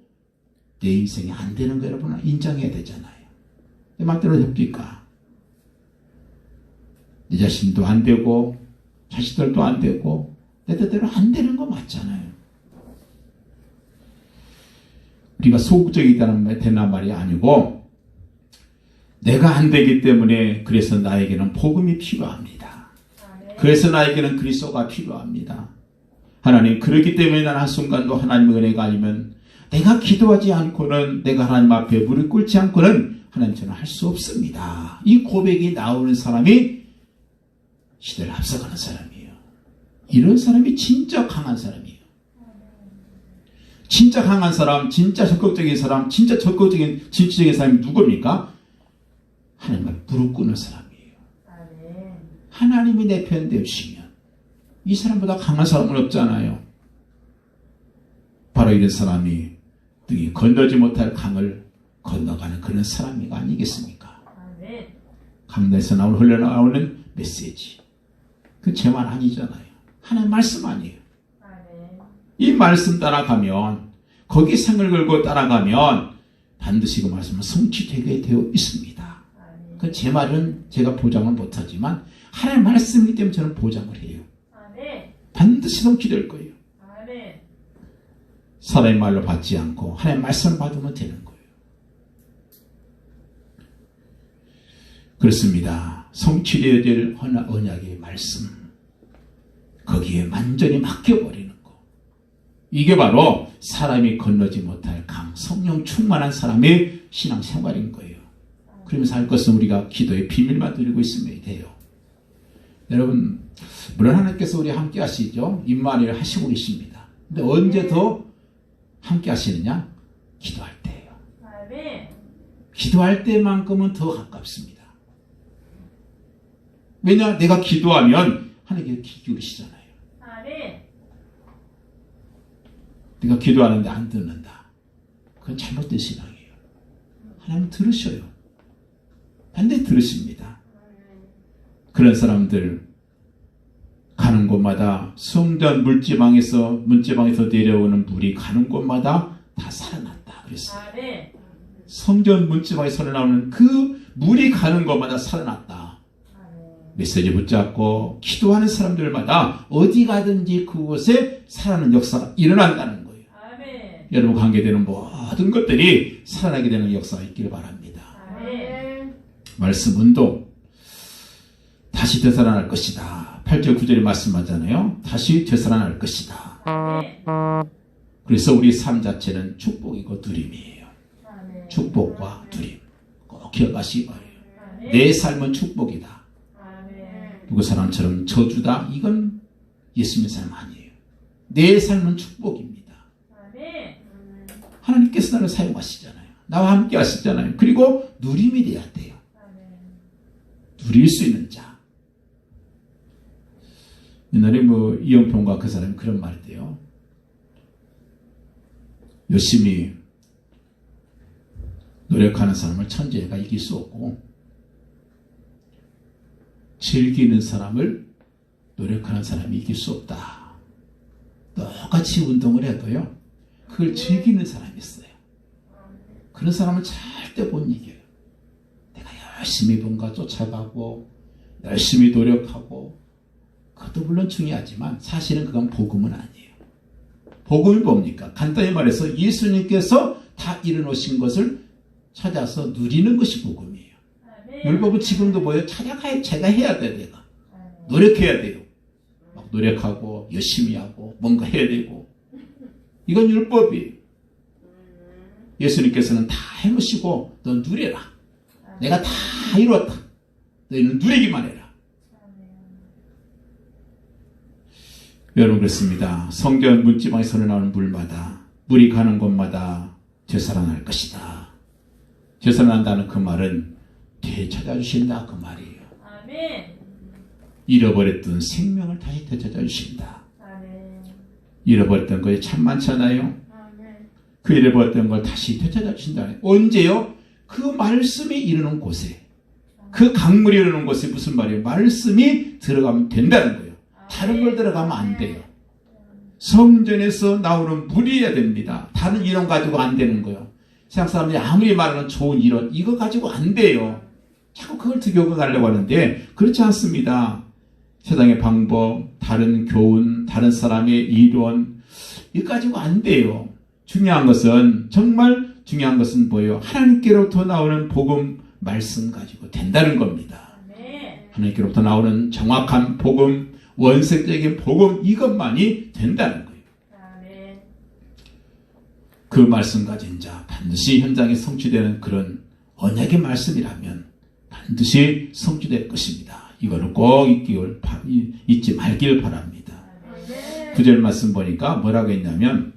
내 인생이 안 되는 거 여러분 인정해야 되잖아요. 내 마음대로 됩니까? 내 자신도 안 되고 자식들도 안 되고 내 뜻대로 안 되는 거 맞잖아요. 우리가 소극적이다는 되는 말이 아니고 내가 안 되기 때문에 그래서 나에게는 복음이 필요합니다. 그래서 나에게는 그리스도가 필요합니다. 하나님, 그렇기 때문에 나는 한순간도 하나님의 은혜가 아니면 내가 기도하지 않고는, 내가 하나님 앞에 무릎 꿇지 않고는 하나님 저는 할 수 없습니다. 이 고백이 나오는 사람이 시대를 앞서가는 사람이에요. 이런 사람이 진짜 강한 사람이에요. 진짜 강한 사람, 진짜 적극적인 사람, 진짜 적극적인 진취적인 사람이 누굽니까? 하나님 앞에 무릎 꿇는 사람이에요. 하나님이 내 편 되시면 이 사람보다 강한 사람은 없잖아요. 바로 이런 사람이 등이 건너지 못할 강을 건너가는 그런 사람이 아니겠습니까? 강단에서 흘러나오는 메시지. 그 제 말 아니잖아요. 하나님 말씀 아니에요. 이 말씀 따라가면, 거기 생을 걸고 따라가면 반드시 그 말씀은 성취되게 되어 있습니다. 그 제 말은 제가 보장을 못하지만 하나님 말씀이기 때문에 저는 보장을 해요. 반드시 성취될 거예요. 사람의 말로 받지 않고 하나님 말씀을 받으면 되는 거예요. 그렇습니다. 성취되어야 될 언약의 말씀, 거기에 완전히 맡겨버리는 거, 이게 바로 사람이 건너지 못할 강, 성령 충만한 사람의 신앙생활인 거예요. 그러면서 할 것은 우리가 기도의 비밀만 드리고 있으면 돼요. 여러분, 물론 하나님께서 우리 함께 하시죠. 임마누엘 하시고 계십니다. 근데 언제 더 함께 하시느냐? 기도할 때예요. 기도할 때만큼은 더 가깝습니다. 왜냐? 내가 기도하면 하나님께서 귀 기울이시잖아요. 내가 기도하는데 안 듣는다. 그건 잘못된 신앙이에요. 하나님 들으셔요. 반드시 들으십니다. 그런 사람들 가는 곳마다 성전 문지방에서 내려오는 물이 가는 곳마다 다 살아났다 그랬어요. 성전 문지방에서 나오는 그 물이 가는 곳마다 살아났다. 메시지 붙잡고 기도하는 사람들마다 어디 가든지 그곳에 살아나는 역사가 일어난다는 거예요. 여러분 관계되는 모든 것들이 살아나게 되는 역사가 있기를 바랍니다. 말씀 운동, 다시 되살아날 것이다. 8절 9절에 말씀하잖아요. 다시 되살아날 것이다. 그래서 우리 삶 자체는 축복이고 누림이에요. 축복과 누림 꼭 기억하시기 바라요. 내 삶은 축복이다. 누구 사람처럼 저주다. 이건 예수님의 삶 아니에요. 내 삶은 축복입니다. 하나님께서 나를 사용하시잖아요. 나와 함께 하시잖아요. 그리고 누림이 돼야 돼요. 누릴 수 있는 자. 옛날에 이영평과 그 사람이 그런 말 했대요. 열심히 노력하는 사람을 천재가 이길 수 없고, 즐기는 사람을 노력하는 사람이 이길 수 없다. 똑같이 운동을 해도요, 그걸 즐기는 사람이 있어요. 그런 사람은 절대 못 이겨요. 내가 열심히 뭔가 쫓아가고 열심히 노력하고, 그것도 물론 중요하지만 사실은 그건 복음은 아니에요. 복음이 뭡니까? 간단히 말해서 예수님께서 다 이뤄놓으신 것을 찾아서 누리는 것이 복음이에요. 율법은 지금도 뭐예요? 찾아가야 제가 해야 돼요. 내가 노력해야 돼요. 막 노력하고 열심히 하고 뭔가 해야 되고, 이건 율법이에요. 예수님께서는 다 해놓으시고 너 누려라. 내가 다 이루었다. 너희는 누리기만 해라. 여러분 그렇습니다. 성전 문지방에서 나오는 물마다, 물이 가는 곳마다 되살아날 것이다. 되살아난다는 그 말은 되찾아주신다 그 말이에요. 잃어버렸던 생명을 다시 되찾아주신다. 잃어버렸던 것이 참 많잖아요. 그 잃어버렸던 걸 다시 되찾아주신다. 언제요? 그 말씀이 이르는 곳에, 그 강물이 이르는 곳에 무슨 말이에요? 말씀이 들어가면 된다는 거예요. 다른 걸 들어가면 안 돼요. 성전에서 나오는 물이어야 됩니다. 다른 이론 가지고 안 되는 거예요. 세상 사람들이 아무리 말하는 좋은 이론, 이거 가지고 안 돼요. 자꾸 그걸 득여고 가려고 하는데 그렇지 않습니다. 세상의 방법, 다른 교훈, 다른 사람의 이론, 이거 가지고 안 돼요. 중요한 것은, 정말 중요한 것은 뭐예요? 하나님께로부터 나오는 복음 말씀 가지고 된다는 겁니다. 하나님께로부터 나오는 정확한 복음, 원색적인 복음 이것만이 된다는 거예요. 아멘. 그 말씀 가진 자 반드시 현장에 성취되는 그런 언약의 말씀이라면 반드시 성취될 것입니다. 이거를 꼭 잊지 말길 바랍니다. 아멘. 9절 말씀 보니까 뭐라고 했냐면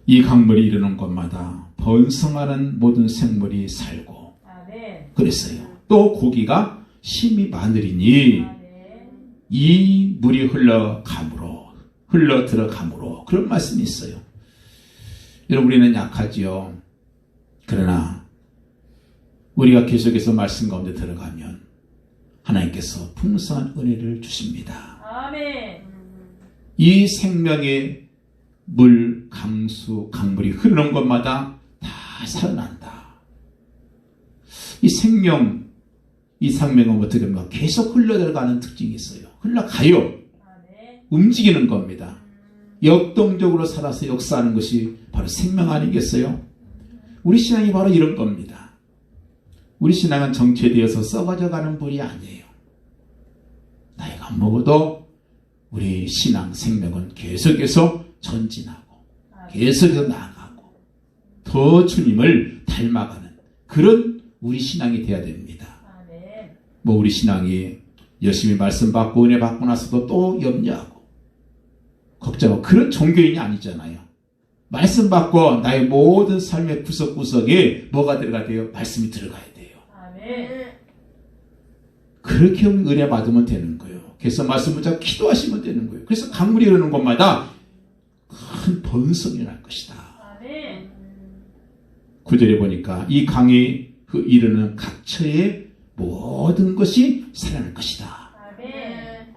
이 강물이 이르는 곳마다 번성하는 모든 생물이 살고 아멘. 그랬어요. 또 고기가 심히 많으리니 아멘. 이 물이 흘러 들어가므로 그런 말씀이 있어요. 여러분 우리는 약하지요. 그러나 우리가 계속해서 말씀 가운데 들어가면 하나님께서 풍성한 은혜를 주십니다. 아멘. 이 생명의 물, 강물이 흐르는 곳마다 다 살아난다. 이 생명은 어떻게 보면 계속 흘러들어가는 특징이 있어요. 흘러가요. 아멘. 움직이는 겁니다. 역동적으로 살아서 역사하는 것이 바로 생명 아니겠어요? 우리 신앙이 바로 이런 겁니다. 우리 신앙은 정체되어서 썩어져가는 불이 아니에요. 나이가 먹어도 우리 신앙 생명은 계속해서 전진하고 계속해서 나아가고 더 주님을 닮아가는 그런 우리 신앙이 되어야 됩니다. 아멘. 우리 신앙이 열심히 말씀 받고 은혜 받고 나서도 또 염려하고 걱정하고 그런 종교인이 아니잖아요. 말씀 받고 나의 모든 삶의 구석구석에 뭐가 들어가야 돼요? 말씀이 들어가야 돼요. 아멘. 그렇게 은혜 받으면 되는 거예요. 그래서 말씀 붙잡고 기도하시면 되는 거예요. 그래서 강물이 흐르는 곳마다 큰 번성이 날 것이다. 아멘. 9절에 보니까 이 강이 이르는 각처의 모든 것이 살아날 것이다. 아멘.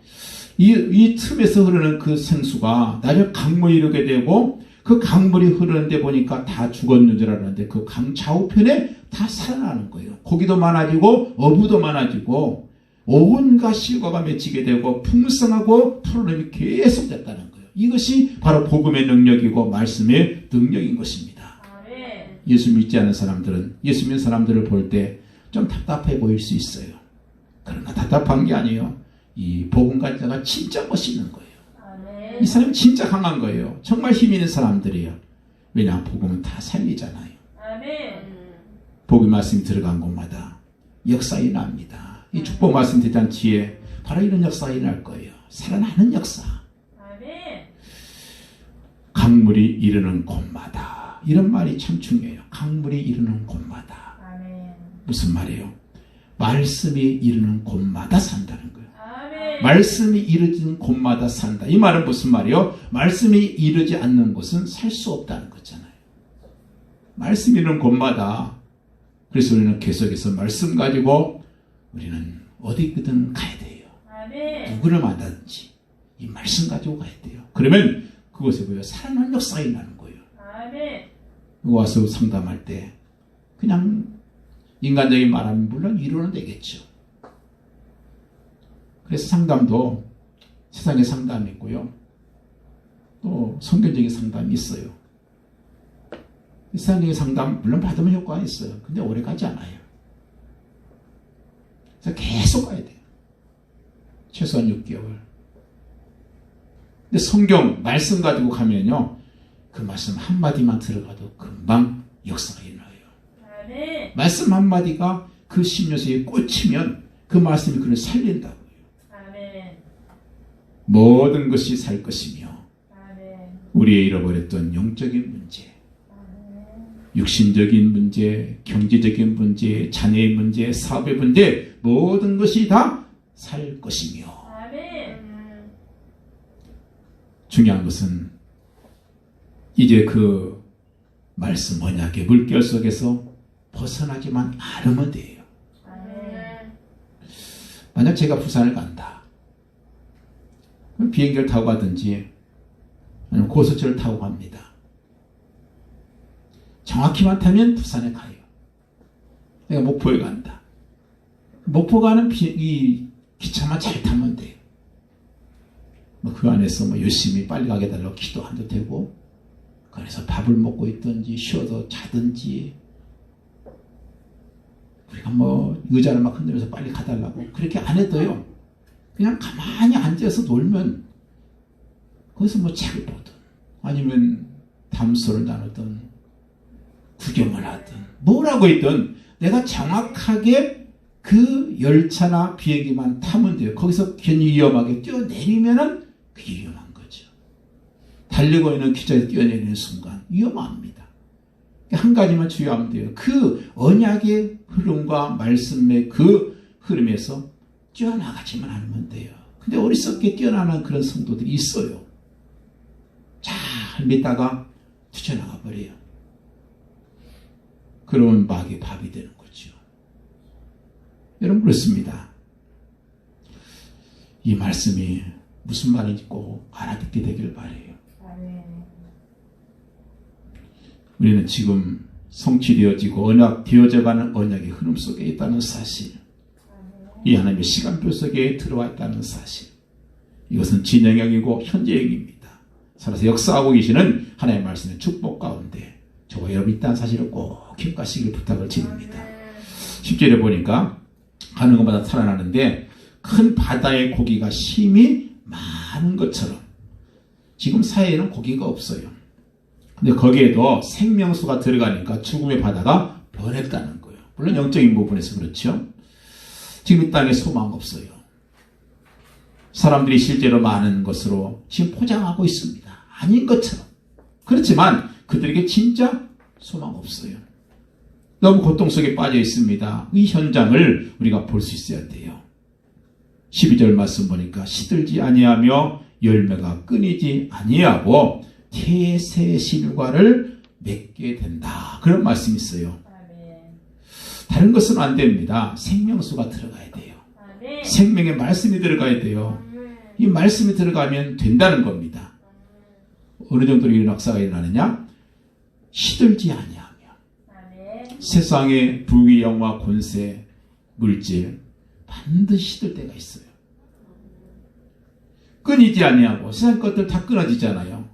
이 틈에서 흐르는 그 생수가 나중에 강물이 이르게 되고 그 강물이 흐르는데 보니까 다 죽었는 줄 알았는데 그 강 좌우편에 다 살아나는 거예요. 고기도 많아지고 어부도 많아지고 온갖 실과가 맺히게 되고 풍성하고 푸르름이 계속 됐다는 거예요. 이것이 바로 복음의 능력이고 말씀의 능력인 것입니다. 아멘. 예수 믿지 않는 사람들은 예수 믿는 사람들을 볼 때 좀 답답해 보일 수 있어요. 그러나 답답한 게 아니에요. 이 복음 가진 자가 진짜 멋있는 거예요. 아멘. 이 사람이 진짜 강한 거예요. 정말 힘 있는 사람들이에요. 왜냐하면 복음은 다 살리잖아요. 아멘. 복음 말씀이 들어간 곳마다 역사 일어납니다. 이 축복 말씀 대잔치에 바로 이런 역사가 일어날 거예요. 살아나는 역사. 아멘. 강물이 이르는 곳마다 이런 말이 참 중요해요. 강물이 이르는 곳마다 아멘. 무슨 말이에요? 말씀이 이르는 곳마다 산다는 거예요. 아멘. 말씀이 이르는 곳마다 산다. 이 말은 무슨 말이에요? 말씀이 이르지 않는 곳은 살 수 없다는 거잖아요. 말씀이 이르는 곳마다 그래서 우리는 계속해서 말씀 가지고 우리는 어디든 가야 돼요. 아멘. 누구를 만나든지 이 말씀 가지고 가야 돼요. 그러면 그곳에 보여 살아나는 역사가 일어나는 거예요. 아멘. 와서 상담할 때 그냥 인간적인 말하면 물론 위로는 되겠죠. 그래서 상담도 세상의 상담이 있고요. 또 성경적인 상담이 있어요. 세상적인 상담 물론 받으면 효과가 있어요. 근데 오래 가지 않아요. 그래서 계속 가야 돼요. 최소한 6개월. 근데 성경 말씀 가지고 가면요. 그 말씀 한마디만 들어가도 금방 역사가 일어나요. 아멘. 말씀 한마디가 그 심령속에 꽂히면 그 말씀이 그를 살린다고요. 아멘. 모든 것이 살 것이며 아멘. 우리의 잃어버렸던 영적인 문제, 아멘. 육신적인 문제, 경제적인 문제, 자녀의 문제, 사업의 문제 모든 것이 다 살 것이며 아멘. 중요한 것은 이제 그 말씀 언약의 물결 속에서 벗어나지만 않으면 돼요. 아멘. 만약 제가 부산을 간다. 그럼 비행기를 타고 가든지 아니면 고속철을 타고 갑니다. 정확히만 타면 부산에 가요. 내가 목포에 간다. 목포 가는 이 기차만 잘 타면 돼요. 그 안에서 열심히 빨리 가게 달라고 기도한도 되고 그 안에서 밥을 먹고 있든지 쉬어도 자든지 우리가 의자를 막 흔들면서 빨리 가달라고 그렇게 안 해도요. 그냥 가만히 앉아서 놀면 거기서 뭐 책을 보든 아니면 담소를 나누든 구경을 하든 뭐라고 있든 내가 정확하게 그 열차나 비행기만 타면 돼요. 거기서 괜히 위험하게 뛰어내리면은 그게 위험한 거죠. 달리고 있는 기차에서 뛰어내리는 순간 위험합니다. 한 가지만 주의하면 돼요. 그 언약의 흐름과 말씀의 그 흐름에서 뛰어나가지만 않으면 돼요. 근데 어리석게 뛰어나는 그런 성도들이 있어요. 잘 믿다가 뛰쳐나가 버려요. 그러면 마귀의 밥이 되는 거죠. 여러분 그렇습니다. 이 말씀이 무슨 말인지 꼭 알아듣게 되길 바라요. 우리는 지금 성취되어지고 언약되어져가는 언약의 흐름 속에 있다는 사실, 이 하나님의 시간표 속에 들어와 있다는 사실, 이것은 진행형이고 현재형입니다. 살아서 역사하고 계시는 하나님의 말씀의 축복 가운데 저와 여러분이 있다는 사실을 꼭 기억하시길 부탁을 드립니다. 10절에 보니까 가는 것마다 살아나는데 큰 바다의 고기가 심히 많은 것처럼, 지금 사회에는 고기가 없어요. 근데 거기에도 생명수가 들어가니까 죽음의 바다가 변했다는 거예요. 물론 영적인 부분에서 그렇죠. 지금 이 땅에 소망 없어요. 사람들이 실제로 많은 것으로 지금 포장하고 있습니다. 아닌 것처럼. 그렇지만 그들에게 진짜 소망 없어요. 너무 고통 속에 빠져 있습니다. 이 현장을 우리가 볼 수 있어야 돼요. 12절 말씀 보니까 시들지 아니하며 열매가 끊이지 아니하고 태세 실과를 맺게 된다. 그런 말씀이 있어요. 다른 것은 안 됩니다. 생명수가 들어가야 돼요. 생명의 말씀이 들어가야 돼요. 이 말씀이 들어가면 된다는 겁니다. 어느 정도로 이런 역사가 일어나느냐? 시들지 아니하며 세상의 부귀영화 권세 물질 반드시 시들 때가 있어요. 끊이지 아니하고 세상 것들 다 끊어지잖아요.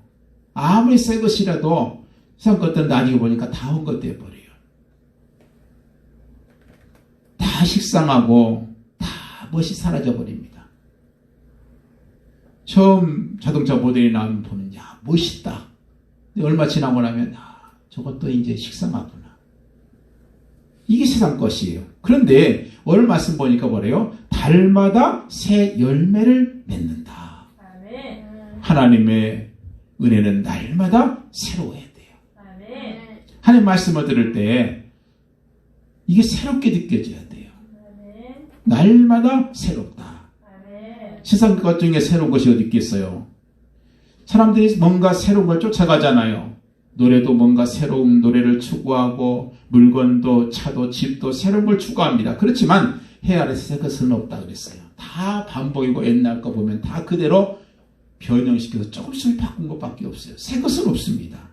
아무리 새 것이라도 세상 것들 나중에 보니까 다 헛것돼 버려요. 다 식상하고 다 멋이 사라져 버립니다. 처음 자동차 모델이 나오면 보면 야 멋있다. 근데 얼마 지나고 나면 저것도 이제 식상하구나. 이게 세상 것이에요. 그런데 오늘 말씀 보니까 뭐래요? 달마다 새 열매를 맺는다. 하나님의 은혜는 날마다 새로워야 돼요. 하나님 말씀을 들을 때 이게 새롭게 느껴져야 돼요. 날마다 새롭다. 세상 것 중에 새로운 것이 어디 있겠어요? 사람들이 뭔가 새로운 걸 쫓아가잖아요. 노래도 뭔가 새로운 노래를 추구하고 물건도 차도 집도 새로운 걸 추구합니다. 그렇지만 해 아래서 새 것은 없다 그랬어요. 다 반복이고 옛날 거 보면 다 그대로 변형시켜서 조금씩 바꾼 것밖에 없어요. 새 것은 없습니다.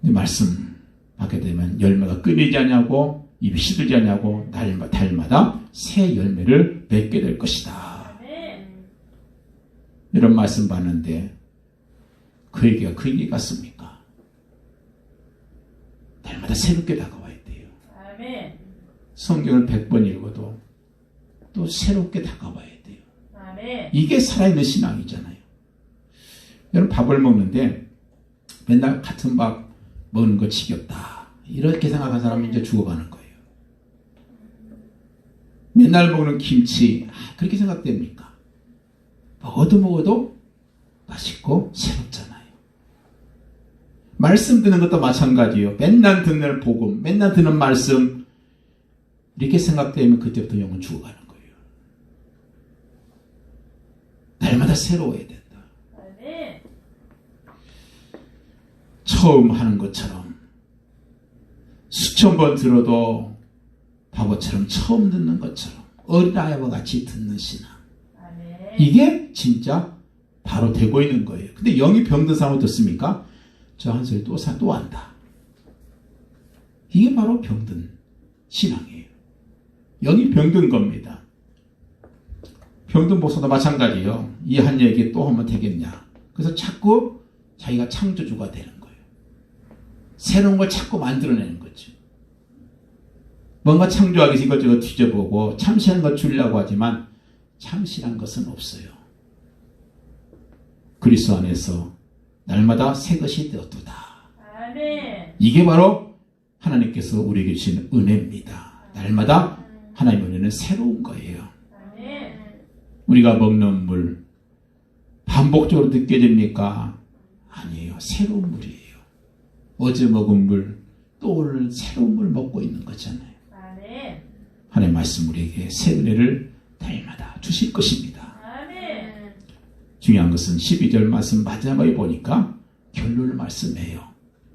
이 말씀 받게 되면 열매가 끊이지 않냐고 입이 시들지 않냐고 달마다 새 열매를 맺게 될 것이다. 이런 말씀 받는데 그 얘기가 그 얘기 같습니까? 날마다 새롭게 다가와야 돼요. 성경을 100번 읽어도 또 새롭게 다가와야 돼요. 이게 살아있는 신앙이잖아요. 여러분 밥을 먹는데 맨날 같은 밥 먹는 거 지겹다. 이렇게 생각하는 사람은 이제 죽어가는 거예요. 맨날 먹는 김치 그렇게 생각됩니까? 먹어도 맛있고 새롭잖아요. 말씀 듣는 것도 마찬가지예요. 맨날 듣는 복음, 맨날 듣는 말씀 이렇게 생각되면 그때부터 영은 죽어가는 거예요. 날마다 새로워야 된다. 처음 하는 것처럼 수천 번 들어도 바보처럼 처음 듣는 것처럼 어린아이와 같이 듣는 신앙. 이게 진짜 바로 되고 있는 거예요. 근데 영이 병든 사람은 어떻습니까? 저 한 소리 또 한다. 이게 바로 병든 신앙이에요. 영이 병든 겁니다. 병든 목사도 마찬가지예요. 이 한 얘기 또 하면 되겠냐. 그래서 자꾸 자기가 창조주가 되는 거예요. 새로운 걸 자꾸 만들어내는 거죠. 뭔가 창조하기 위해서 이것저것 뒤져보고 참신한 것 주려고 하지만 참신한 것은 없어요. 그리스도 안에서 날마다 새 것이 되었도다. 아멘. 이게 바로 하나님께서 우리에게 주시는 은혜입니다. 날마다 하나님의 은혜는 새로운 거예요. 아멘. 우리가 먹는 물 반복적으로 느껴집니까? 아니에요. 새로운 물이에요. 어제 먹은 물, 또 오늘 새로운 물 먹고 있는 거잖아요. 아멘. 하나님의 말씀 우리에게 새 은혜를 날마다 주실 것입니다. 아멘. 중요한 것은 12절 말씀 마지막에 보니까 결론을 말씀해요.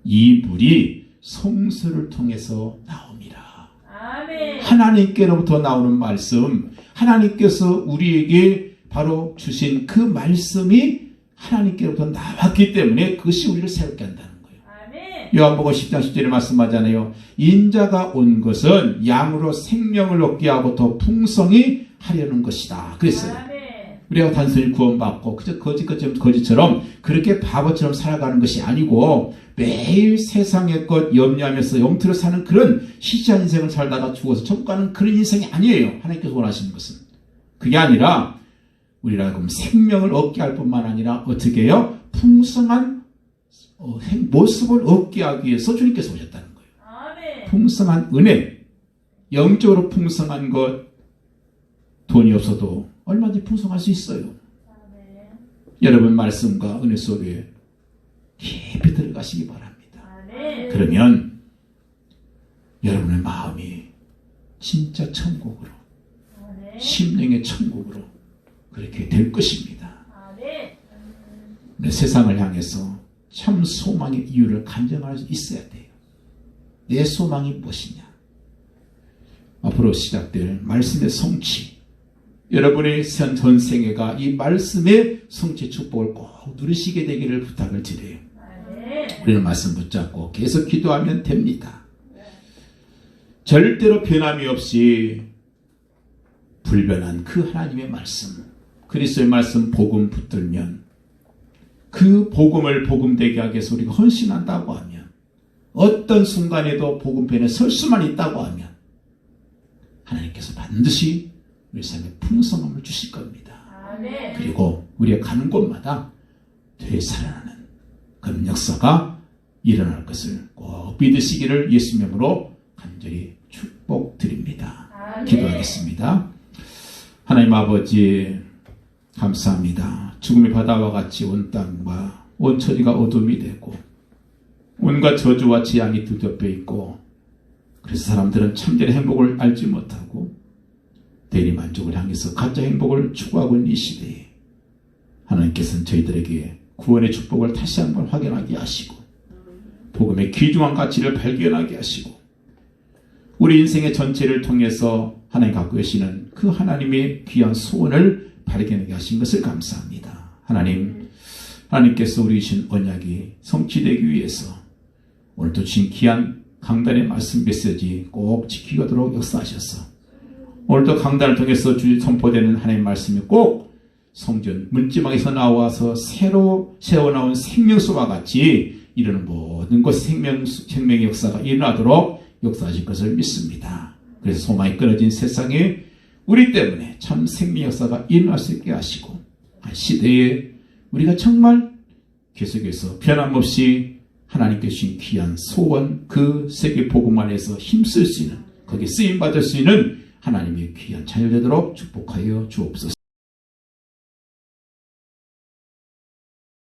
이 물이 성소를 통해서 나옵니다. 아멘. 하나님께로부터 나오는 말씀, 하나님께서 우리에게 바로 주신 그 말씀이 하나님께로부터 나왔기 때문에 그것이 우리를 새롭게 한다는 거예요. 아멘. 요한복음 10장 10절에 말씀하잖아요. 인자가 온 것은 양으로 생명을 얻게 하고 더 풍성히 하려는 것이다. 그랬어요. 아멘. 우리가 단순히 구원받고 그저 거짓처럼 그렇게 바보처럼 살아가는 것이 아니고 매일 세상의 것 염려하면서 영투로 사는 그런 시시한 인생을 살다가 죽어서 천국 가는 그런 인생이 아니에요. 하나님께서 원하시는 것은. 그게 아니라 우리가 그럼 생명을 얻게 할 뿐만 아니라 어떻게 해요? 풍성한 모습을 얻게 하기 위해서 주님께서 오셨다는 거예요. 아멘. 풍성한 은혜, 영적으로 풍성한 것, 돈이 없어도 얼마든지 풍성할 수 있어요. 아멘. 여러분 말씀과 은혜 속에 깊이 들어가시기 바랍니다. 아멘. 그러면 여러분의 마음이 진짜 천국으로, 아멘. 심령의 천국으로 그렇게 될 것입니다. 아멘. 내 세상을 향해서 참 소망의 이유를 간증할 수 있어야 돼요. 내 소망이 무엇이냐? 앞으로 시작될 말씀의 성취, 여러분의 전생애가 이 말씀의 성취 축복을 꼭 누리시게 되기를 부탁을 드려요. 아멘. 우리는 말씀 붙잡고 계속 기도하면 됩니다. 절대로 변함이 없이 불변한 그 하나님의 말씀, 그리스도의 말씀 복음 붙들면 그 복음을 복음되게 하기 위해서 우리가 헌신한다고 하면 어떤 순간에도 복음편에 설 수만 있다고 하면 하나님께서 반드시 우리 삶에 풍성함을 주실 겁니다. 아멘. 그리고 우리가 가는 곳마다 되살아나는 그런 역사가 일어날 것을 꼭 믿으시기를 예수님 이름으로 간절히 축복드립니다. 아멘. 기도하겠습니다. 하나님 아버지 감사합니다. 죽음의 바다와 같이 온 땅과 온 천지가 어둠이 되고 온갖 저주와 재앙이 뒤덮여 있고 그래서 사람들은 참된 행복을 알지 못하고 대리만족을 향해서 가짜 행복을 추구하고 있는 이 시대에 하나님께서는 저희들에게 구원의 축복을 다시 한번 확인하게 하시고 복음의 귀중한 가치를 발견하게 하시고 우리 인생의 전체를 통해서 하나님 갖고 계시는 그 하나님의 귀한 소원을 발견하게 하신 것을 감사합니다. 하나님께서 우리 주신 언약이 성취되기 위해서 오늘도 주신 귀한 강단의 말씀 메시지 꼭 지키도록 역사하셔서 오늘도 강단을 통해서 선포되는 하나님의 말씀이 꼭 성전 문지방에서 나와서 새로 새어나온 생명수와 같이 이르는 모든 곳 생명의 역사가 일어나도록 역사하실 것을 믿습니다. 그래서 소망이 끊어진 세상에 우리 때문에 참 생명 역사가 일어날 수 있게 하시고 시대에 우리가 정말 계속해서 변함없이 하나님께 주신 귀한 소원 그 세계 복음 안에서 힘쓸 수 있는 거기에 쓰임받을 수 있는 하나님의 귀한 자녀 되도록 축복하여 주옵소서.